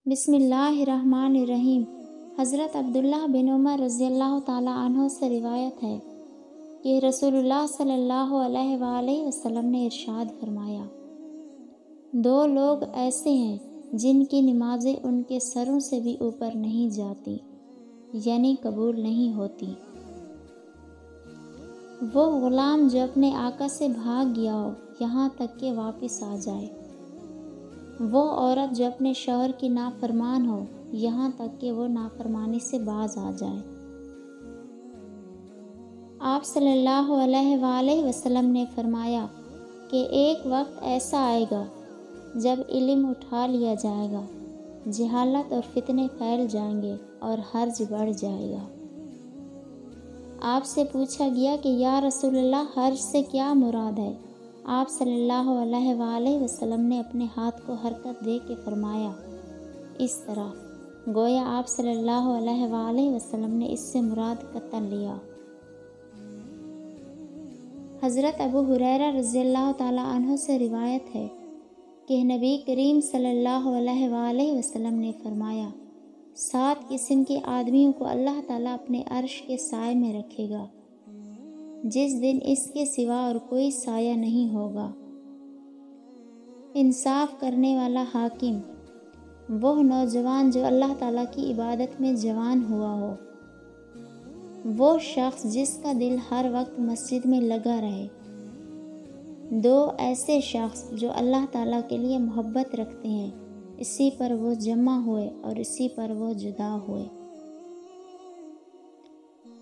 بسم اللہ الرحمن الرحیم۔ حضرت عبداللہ بن عمر رضی اللہ تعالیٰ عنہ سے روایت ہے کہ رسول اللہ صلی اللہ علیہ وآلہ وسلم نے ارشاد فرمایا، دو لوگ ایسے ہیں جن کی نمازیں ان کے سروں سے بھی اوپر نہیں جاتی، یعنی قبول نہیں ہوتی۔ وہ غلام جو اپنے آقا سے بھاگ گیا ہو یہاں تک کہ واپس آ جائے، وہ عورت جو اپنے شوہر کی نافرمان ہو یہاں تک کہ وہ نافرمانی سے باز آ جائے۔ آپ صلی اللہ علیہ وآلہ وسلم نے فرمایا کہ ایک وقت ایسا آئے گا جب علم اٹھا لیا جائے گا، جہالت اور فتنے پھیل جائیں گے اور حرج بڑھ جائے گا۔ آپ سے پوچھا گیا کہ یا رسول اللہ، حرج سے کیا مراد ہے؟ آپ صلی اللہ علیہ وآلہ وسلم نے اپنے ہاتھ کو حرکت دے کے فرمایا، اس طرح، گویا آپ صلی اللہ علیہ وآلہ وسلم نے اس سے مراد قتل لیا۔ حضرت ابو ہریرہ رضی اللہ تعالیٰ عنہ سے روایت ہے کہ نبی کریم صلی اللہ علیہ وآلہ وسلم نے فرمایا، 7 قسم کے آدمیوں کو اللہ تعالیٰ اپنے عرش کے سائے میں رکھے گا، جس دن اس کے سوا اور کوئی سایہ نہیں ہوگا۔ انصاف کرنے والا حاکم، وہ نوجوان جو اللہ تعالیٰ کی عبادت میں جوان ہوا ہو، وہ شخص جس کا دل ہر وقت مسجد میں لگا رہے، 2 ایسے شخص جو اللہ تعالیٰ کے لیے محبت رکھتے ہیں، اسی پر وہ جمع ہوئے اور اسی پر وہ جدا ہوئے۔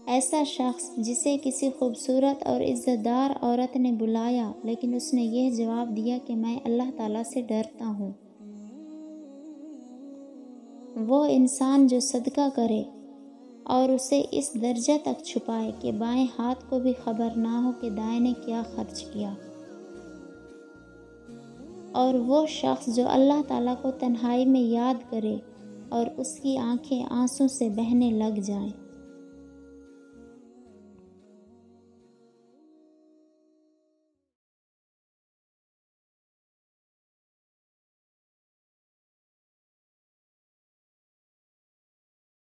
ایسا شخص جسے کسی خوبصورت اور عزت دار عورت نے بلایا لیکن اس نے یہ جواب دیا کہ میں اللہ تعالیٰ سے ڈرتا ہوں۔ وہ انسان جو صدقہ کرے اور اسے اس درجہ تک چھپائے کہ بائیں ہاتھ کو بھی خبر نہ ہو کہ دائیں نے کیا خرچ کیا۔ اور وہ شخص جو اللہ تعالیٰ کو تنہائی میں یاد کرے اور اس کی آنکھیں آنسوں سے بہنے لگ جائیں۔